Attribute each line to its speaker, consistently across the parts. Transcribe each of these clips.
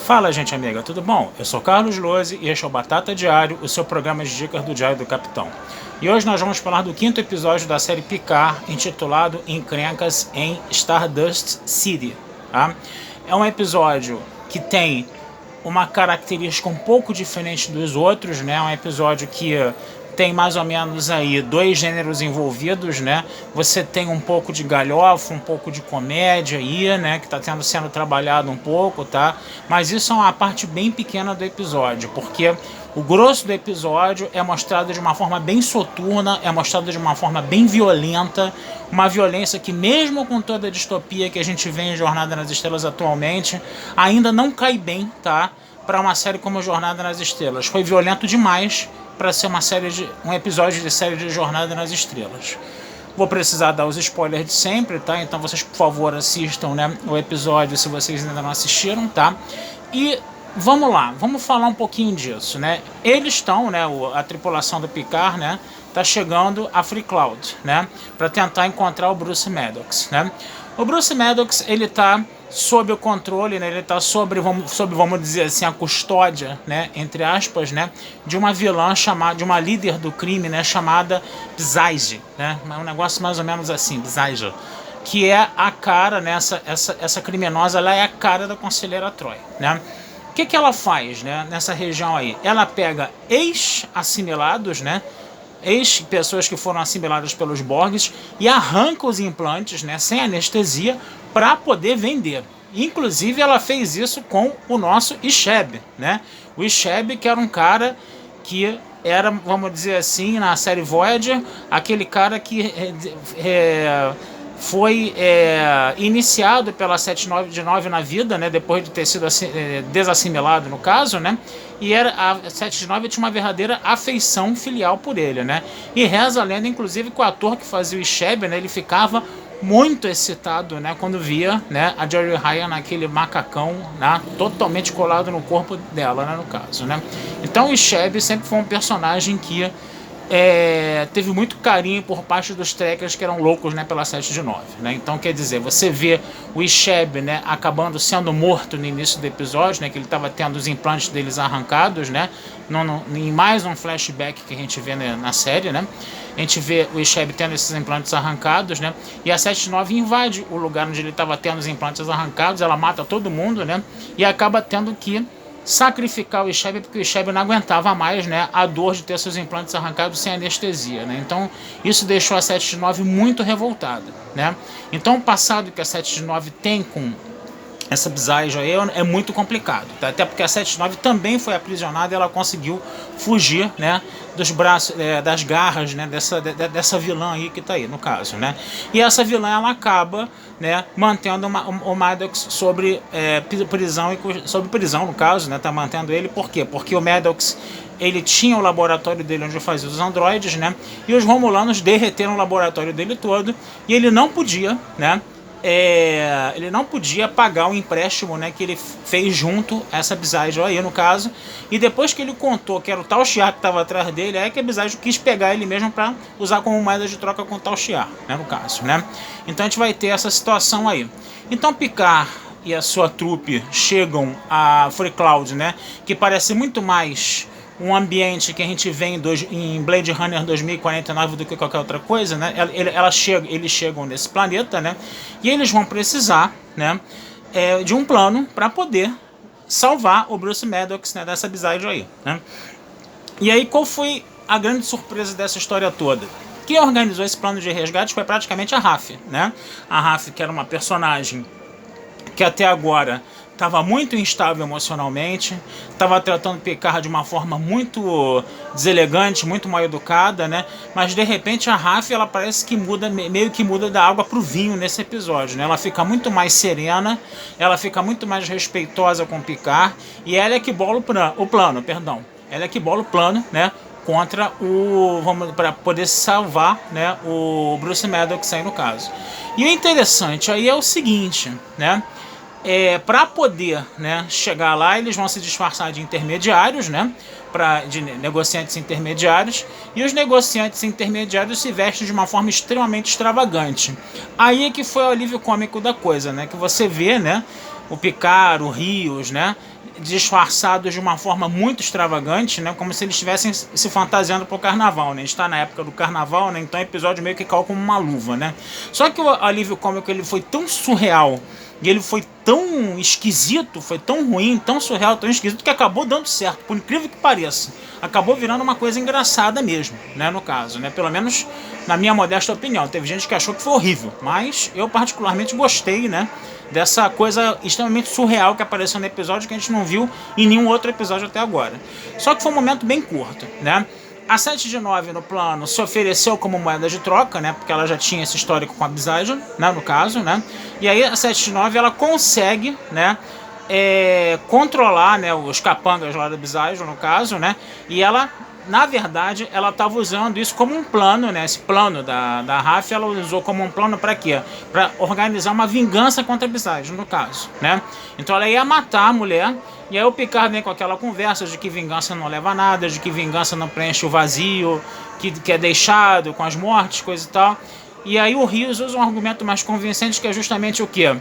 Speaker 1: Fala, gente amiga, tudo bom? Eu sou Carlos Lose e este é o Batata Diário, o seu programa de dicas do Diário do Capitão. E hoje nós vamos falar do quinto episódio da série Picard, intitulado Encrencas em Stardust City. Tá? É um episódio que tem uma característica um pouco diferente dos outros, né? É um episódio que tem mais ou menos aí dois gêneros envolvidos, né? Você tem um pouco de galhofa, um pouco de comédia aí, né? Que está sendo trabalhado um pouco, tá? Mas isso é uma parte bem pequena do episódio, porque o grosso do episódio é mostrado de uma forma bem soturna, é mostrado de uma forma bem violenta, uma violência que mesmo com toda a distopia que a gente vê em Jornada nas Estrelas atualmente, ainda não cai bem, tá? Para uma série como Jornada nas Estrelas. Foi violento demais para ser um episódio de série de Jornada nas Estrelas. Vou precisar dar os spoilers de sempre, tá? Então vocês, por favor, assistam, né, o episódio se vocês ainda não assistiram, tá? E vamos lá, vamos falar um pouquinho disso, né? Eles estão, né, a tripulação do Picard, né, tá chegando a Free Cloud, né, para tentar encontrar o Bruce Maddox, né? O Bruce Maddox, ele tá sob o controle, né, ele está vamos dizer assim, a custódia, né, entre aspas, né, de uma vilã chamada, de uma líder do crime, né, chamada Bzaiji, né, um negócio mais ou menos assim, Bzaiji, que é a cara, né, essa criminosa, ela é a cara da Conselheira Troi, né. O que ela faz, né, nessa região aí? Ela pega ex-assimilados, né, ex-pessoas que foram assimiladas pelos Borgs e arranca os implantes, né, sem anestesia, para poder vender. Inclusive, ela fez isso com o nosso Isheb, né? O Isheb, que era um cara que era, vamos dizer assim, na série Voyager, aquele cara que foi iniciado pela 799 na vida, né, depois de ter sido desassimilado no caso, né, e a 799 tinha uma verdadeira afeição filial por ele, né, e reza a lenda, inclusive, que o ator que fazia o Isheb, né, ele ficava muito excitado, né, quando via, né, a Jodie Ryan naquele macacão, né, totalmente colado no corpo dela, né, no caso, né. Então o Isheb sempre foi um personagem que teve muito carinho por parte dos trekkers que eram loucos, né, pela 7 de 9, né? Então, quer dizer, você vê o Isheb, né, acabando sendo morto no início do episódio, né, que ele estava tendo os implantes deles arrancados, né, em mais um flashback que a gente vê, né, na série, né, a gente vê o Isheb tendo esses implantes arrancados, né, e a 7 de 9 invade o lugar onde ele estava tendo os implantes arrancados, ela mata todo mundo, né, e acaba tendo que sacrificar o Isheb, porque o Isheb não aguentava mais, né, a dor de ter seus implantes arrancados sem anestesia, né? Então isso deixou a 7 de 9 muito revoltada, né? Então o passado que a 7 de 9 tem com essa Bzaiji aí é muito complicado, tá? Até porque a 7-9 também foi aprisionada e ela conseguiu fugir, né, dos braços, das garras, né, dessa vilã aí que tá aí, no caso, né? E essa vilã, ela acaba, né, mantendo o Maddox sobre prisão, no caso, né, tá mantendo ele, por quê? Porque o Maddox, ele tinha o laboratório dele onde fazia os androides, né, e os Romulanos derreteram o laboratório dele todo, e ele não podia, né, ele não podia pagar o empréstimo, né, que ele fez junto a essa Bzaiji aí, no caso, e depois que ele contou que era o Tal Shiar que estava atrás dele, é que a Bzaiji quis pegar ele mesmo para usar como moeda de troca com o Tal Shiar, né, no caso, né. Então a gente vai ter essa situação aí. Então Picard e a sua trupe chegam a Free Cloud, né, que parece muito mais um ambiente que a gente vê em Blade Runner 2049 do que qualquer outra coisa, né? Eles chegam nesse planeta, né? E eles vão precisar, né, de um plano para poder salvar o Bruce Maddox, né, dessa Bzaiji aí, né? E aí, qual foi a grande surpresa dessa história toda? Quem organizou esse plano de resgate foi praticamente a Raf, né? A Raf, que era uma personagem que até agora estava muito instável emocionalmente, estava tratando Picard de uma forma muito deselegante, muito mal educada, né? Mas de repente a Raf, ela parece que meio que muda da água para o vinho nesse episódio, né? Ela fica muito mais serena, ela fica muito mais respeitosa com Picard, e ela é que bola o plano, ela é que bola o plano, né? Contra para poder salvar, né, o Bruce Maddox aí no caso. E o interessante aí é o seguinte, né? Para poder, né, chegar lá, eles vão se disfarçar de intermediários, né, de negociantes intermediários, e os negociantes intermediários se vestem de uma forma extremamente extravagante. Aí é que foi o alívio cômico da coisa, né, que você vê, né, o Picard, o Rios, né, disfarçados de uma forma muito extravagante, né, como se eles estivessem se fantasiando pro carnaval, né? A gente tá na época do carnaval, né? Então o episódio meio que caiu como uma luva, né? Só que o alívio cômico ele foi tão surreal e ele foi tão esquisito, foi tão ruim, tão surreal, tão esquisito que acabou dando certo, por incrível que pareça. Acabou virando uma coisa engraçada mesmo, né, no caso, né? Pelo menos na minha modesta opinião. Teve gente que achou que foi horrível, mas eu particularmente gostei, né, dessa coisa extremamente surreal que apareceu no episódio que a gente não viu em nenhum outro episódio até agora. Só que foi um momento bem curto, né? A 7 de 9 no plano se ofereceu como moeda de troca, né? Porque ela já tinha esse histórico com a Absage, né? No caso, né? E aí a 7 de 9 ela consegue, né? Controlar, né, os capangas lá da Absage, no caso, né? E ela, na verdade, ela estava usando isso como um plano, né? Esse plano da Raf, ela usou como um plano para quê? Para organizar uma vingança contra a Absage, no caso, né? Então ela ia matar a mulher. E aí o Picard vem com aquela conversa de que vingança não leva a nada, de que vingança não preenche o vazio, que é deixado com as mortes, coisa e tal. E aí o Rios usa um argumento mais convincente que é justamente o quê?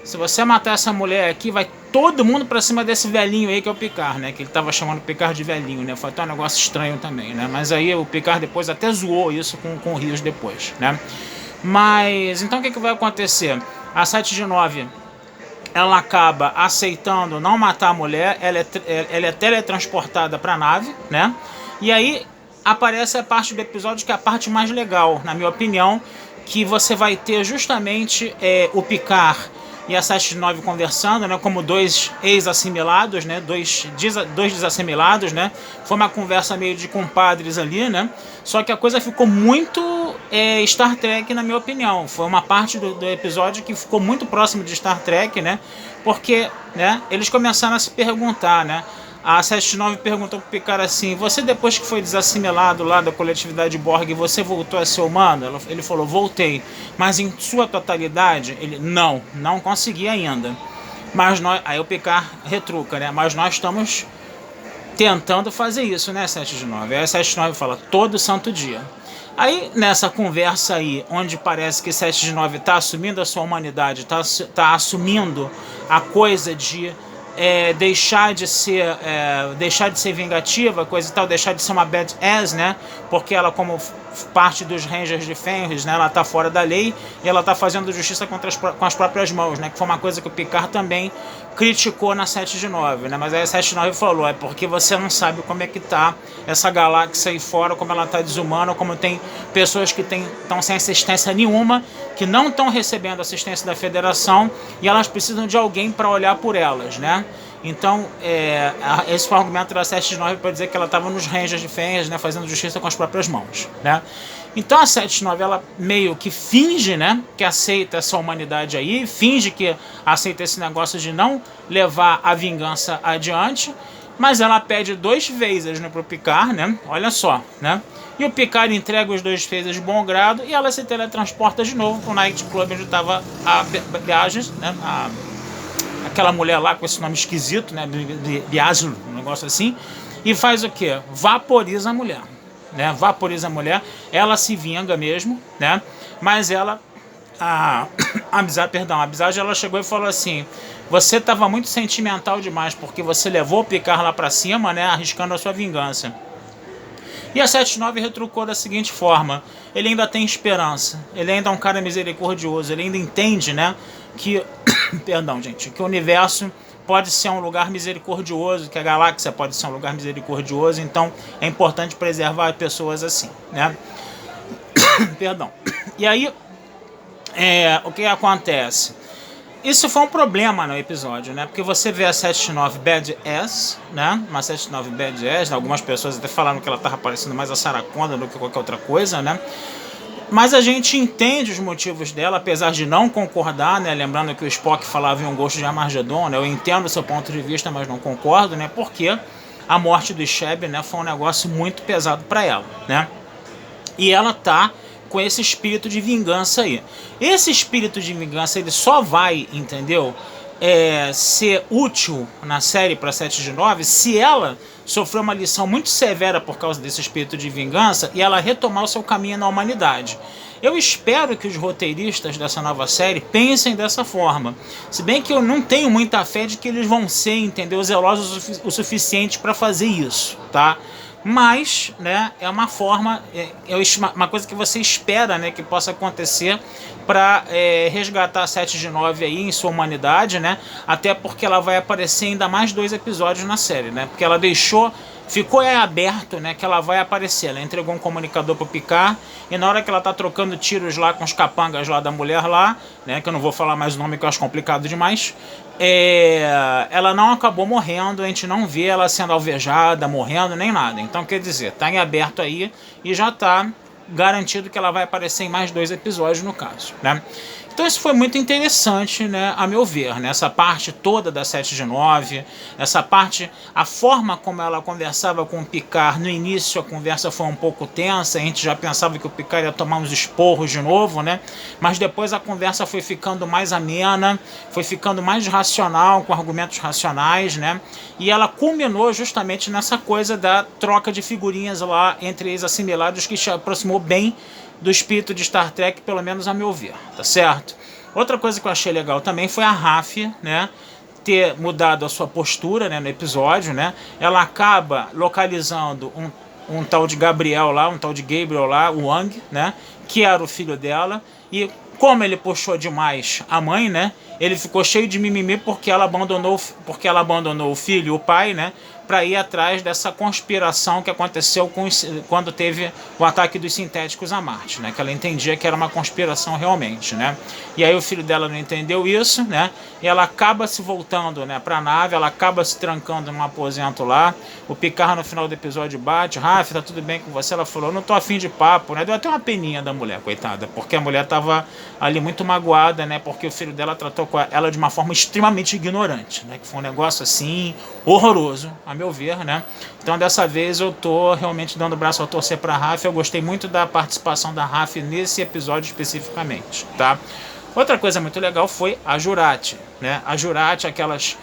Speaker 1: Se você matar essa mulher aqui, vai todo mundo pra cima desse velhinho aí que é o Picard, né? Que ele tava chamando o Picard de velhinho, né? Foi até um negócio estranho também, né? Mas aí o Picard depois até zoou isso com o Rios depois, né? Mas, então o que vai acontecer? A 7 de 9... ela acaba aceitando não matar a mulher, ela é teletransportada para a nave, né? E aí aparece a parte do episódio que é a parte mais legal, na minha opinião, que você vai ter justamente o Picard e a 7-9 conversando, né, como dois ex-assimilados, né, dois desassimilados, né, foi uma conversa meio de compadres ali, né, só que a coisa ficou muito Star Trek, na minha opinião, foi uma parte do episódio que ficou muito próximo de Star Trek, né, porque, né, eles começaram a se perguntar, né, a 7-9 perguntou pro Picard assim: você depois que foi desassimilado lá da coletividade Borg, você voltou a ser humano? Ele falou: voltei. Mas em sua totalidade? Ele: não consegui ainda. Mas nós, aí o Picard retruca, né? Mas nós estamos tentando fazer isso, né, 7-9? Aí a 7-9 fala: todo santo dia. Aí nessa conversa aí, onde parece que 7-9 está assumindo a sua humanidade, tá assumindo a coisa de deixar de ser vingativa, coisa e tal, deixar de ser uma badass, né? Porque ela, como parte dos Rangers de Fenris, né, ela tá fora da lei e ela tá fazendo justiça com as próprias mãos, né? Que foi uma coisa que o Picard também criticou na 7 de 9, né? Mas aí a 7 de 9 falou: é porque você não sabe como é que tá essa galáxia aí fora, como ela tá desumana, como tem pessoas que estão sem assistência nenhuma, que não estão recebendo assistência da Federação e elas precisam de alguém para olhar por elas, né? Então, esse foi o argumento da 7 de 9 para dizer que ela estava nos Rangers de Fenris, né, fazendo justiça com as próprias mãos, né? Então a 7 de 9 ela meio que finge, né, que aceita essa humanidade aí, finge que aceita esse negócio de não levar a vingança adiante, mas ela pede 2 vezes, né, pro Picard, né? Olha só, né? E o Picard entrega os 2 vezes de bom grado e ela se teletransporta de novo pro Night Club onde estava a Viagens, né? Aquela mulher lá com esse nome esquisito, né? Biazul, um negócio assim. E faz o quê? Vaporiza a mulher, né? Vaporiza a mulher. Ela se vinga mesmo, né? Mas ela... A Absage, ela chegou e falou assim: você estava muito sentimental demais porque você levou o Picard lá pra cima, né? Arriscando a sua vingança. E a 7-9 retrucou da seguinte forma: ele ainda tem esperança, ele ainda é um cara misericordioso, ele ainda entende, né, que perdão, gente, que o universo pode ser um lugar misericordioso, que a galáxia pode ser um lugar misericordioso, então é importante preservar pessoas assim, né? Perdão. E aí, o que acontece? Isso foi um problema no episódio, né? Porque você vê a 7-9 Badass, né? Uma 7-9 Badass, algumas pessoas até falaram que ela estava parecendo mais a Sarah Connor do que qualquer outra coisa, né? Mas a gente entende os motivos dela, apesar de não concordar, né? Lembrando que o Spock falava em um gosto de Armagedon, né? Eu entendo o seu ponto de vista, mas não concordo, né? Porque a morte do Sheb, né, foi um negócio muito pesado para ela, né? E ela tá com esse espírito de vingança aí. Esse espírito de vingança, ele só vai, entendeu? ser útil na série para 7 de 9 se ela sofreu uma lição muito severa por causa desse espírito de vingança e ela retomar o seu caminho na humanidade. Eu espero que os roteiristas dessa nova série pensem dessa forma. Se bem que eu não tenho muita fé de que eles vão ser, entendeu, zelosos o suficiente para fazer isso, tá? Mas, né, é uma forma, uma coisa que você espera, né, que possa acontecer para resgatar a 7 de 9 aí em sua humanidade, né? Até porque ela vai aparecer ainda mais 2 episódios na série, né? Porque ela ficou aberto, né, que ela vai aparecer. Ela entregou um comunicador pro Picard e na hora que ela tá trocando tiros lá com os capangas lá da mulher lá, né, que eu não vou falar mais o nome que eu acho complicado demais, ela não acabou morrendo, a gente não vê ela sendo alvejada, morrendo, nem nada. Então, quer dizer, tá em aberto aí e já tá garantido que ela vai aparecer em mais 2 episódios no caso, né? Então isso foi muito interessante, né, a meu ver, né, essa parte toda da 7 de 9, essa parte, a forma como ela conversava com o Picard, no início a conversa foi um pouco tensa, a gente já pensava que o Picard ia tomar uns esporros de novo, né, mas depois a conversa foi ficando mais amena, foi ficando mais racional, com argumentos racionais, né, e ela culminou justamente nessa coisa da troca de figurinhas lá entre ex-assimilados que se aproximou bem do espírito de Star Trek, pelo menos a meu ver, tá certo? Outra coisa que eu achei legal também foi a Raf, né, ter mudado a sua postura, né, no episódio, né, ela acaba localizando um tal de Gabriel lá, um tal de Gabriel lá, o Wang, né, que era o filho dela, e como ele puxou demais a mãe, né, ele ficou cheio de mimimi porque ela abandonou o filho e o pai, né, para ir atrás dessa conspiração que aconteceu quando teve o ataque dos sintéticos a Marte, né? Que ela entendia que era uma conspiração realmente, né? E aí o filho dela não entendeu isso, né? E ela acaba se voltando, né, para a nave, ela acaba se trancando num aposento lá. O Picard no final do episódio bate, Raf, tá tudo bem com você? Ela falou, não tô afim de papo, né? Deu até uma peninha da mulher, coitada, porque a mulher tava ali muito magoada, né? Porque o filho dela tratou ela de uma forma extremamente ignorante, né? Que foi um negócio assim horroroso, a meu ver, né? Então dessa vez eu tô realmente dando o braço a torcer pra Raf. Eu gostei muito da participação da Raf nesse episódio especificamente, tá? Outra coisa muito legal foi a Jurati, né? A Jurati, aquelas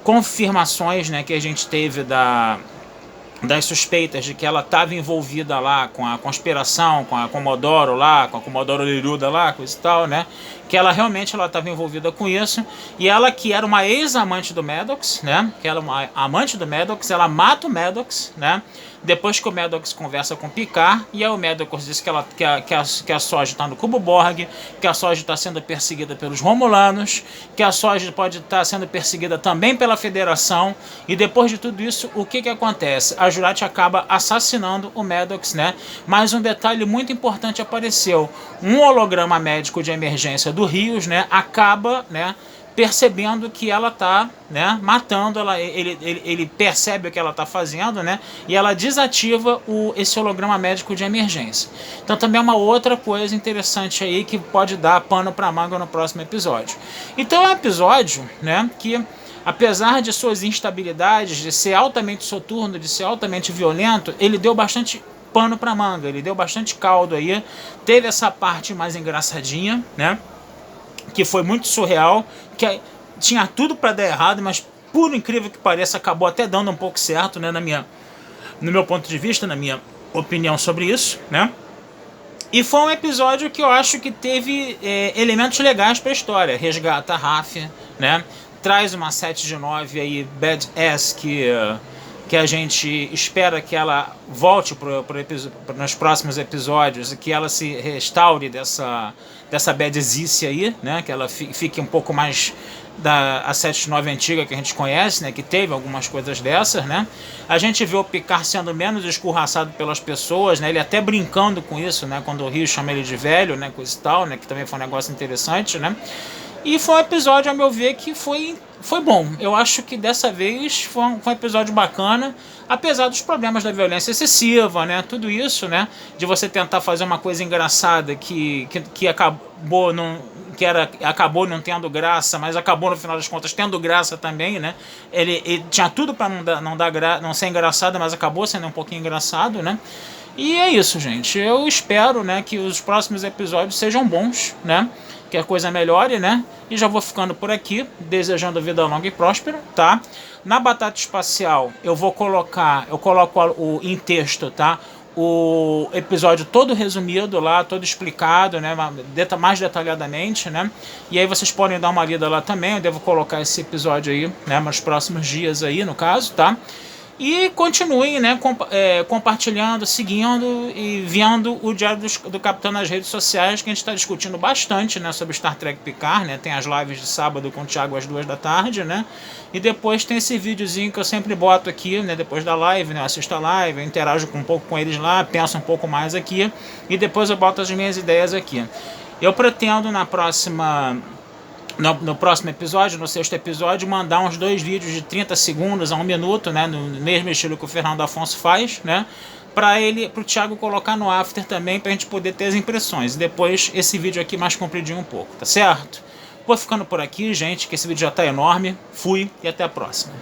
Speaker 1: confirmações, né, que a gente teve das suspeitas de que ela estava envolvida lá com a conspiração, com a Comodoro lá, com a Comodoro Liruda lá, coisa e tal, né? Que ela realmente estava envolvida com isso. E ela, que era uma ex-amante do Maddox, né? Que ela é uma amante do Maddox, ela mata o Maddox, né? Depois que o Maddox conversa com o Picard, e aí o Maddox diz que a Soji está no Cubo Borg, que a Soji está sendo perseguida pelos Romulanos, que a Soji pode estar sendo perseguida também pela Federação, e depois de tudo isso, o que acontece? A Jurati acaba assassinando o Maddox, né? Mas um detalhe muito importante apareceu, um holograma médico de emergência do Rios, né, acaba, né, percebendo que ela tá, né, matando ela, ele percebe o que ela tá fazendo, né, e ela desativa esse holograma médico de emergência. Então também é uma outra coisa interessante aí que pode dar pano para manga no próximo episódio. Então é um episódio, né, que apesar de suas instabilidades, de ser altamente soturno, de ser altamente violento, ele deu bastante pano para manga, ele deu bastante caldo aí. Teve essa parte mais engraçadinha, né, que foi muito surreal, que tinha tudo para dar errado, mas por incrível que pareça acabou até dando um pouco certo, né, no meu ponto de vista, na minha opinião sobre isso, né? E foi um episódio que eu acho que teve elementos legais para a história. Resgata a Raf, né? Traz uma 7 de 9 aí badass que a gente espera que ela volte nos próximos episódios e que ela se restaure dessa badazice aí, né? Que ela fique um pouco mais a 7-9 antiga que a gente conhece, né? Que teve algumas coisas dessas, né? A gente vê o Picard sendo menos escorraçado pelas pessoas, né? Ele até brincando com isso, né? Quando o Rio chama ele de velho, né? Coisa e tal, né? Que também foi um negócio interessante, né? E foi um episódio, a meu ver, que foi bom. Eu acho que dessa vez foi um episódio bacana, apesar dos problemas da violência excessiva, né? Tudo isso, né? De você tentar fazer uma coisa engraçada que acabou não tendo graça, mas acabou no final das contas tendo graça também, né? Ele tinha tudo para não ser engraçado, mas acabou sendo um pouquinho engraçado, né? E é isso, gente. Eu espero, né, que os próximos episódios sejam bons, né? que a coisa melhore, né? E já vou ficando por aqui, desejando vida longa e próspera, tá? Na Batata Espacial eu coloco em texto, tá? O episódio todo resumido lá, todo explicado, né, mais detalhadamente, né, e aí vocês podem dar uma lida lá também. Eu devo colocar esse episódio aí, né, nos próximos dias aí, no caso, tá? E continuem, né, compartilhando, seguindo e vendo o Diário do Capitão nas redes sociais, que a gente está discutindo bastante, né, sobre Star Trek Picard, né? Tem as lives de sábado com o Thiago às 2 da tarde, né? E depois tem esse videozinho que eu sempre boto aqui, né, depois da live, né? Eu assisto a live, eu interajo um pouco com eles lá, penso um pouco mais aqui e depois eu boto as minhas ideias aqui. Eu pretendo no próximo episódio, no sexto episódio, mandar uns 2 vídeos de 30 segundos a 1 minuto, né, no mesmo estilo que o Fernando Afonso faz, né, pro Thiago colocar no after também, pra gente poder ter as impressões. E depois esse vídeo aqui mais compridinho um pouco, tá certo? Vou ficando por aqui, gente, que esse vídeo já tá enorme. Fui e até a próxima.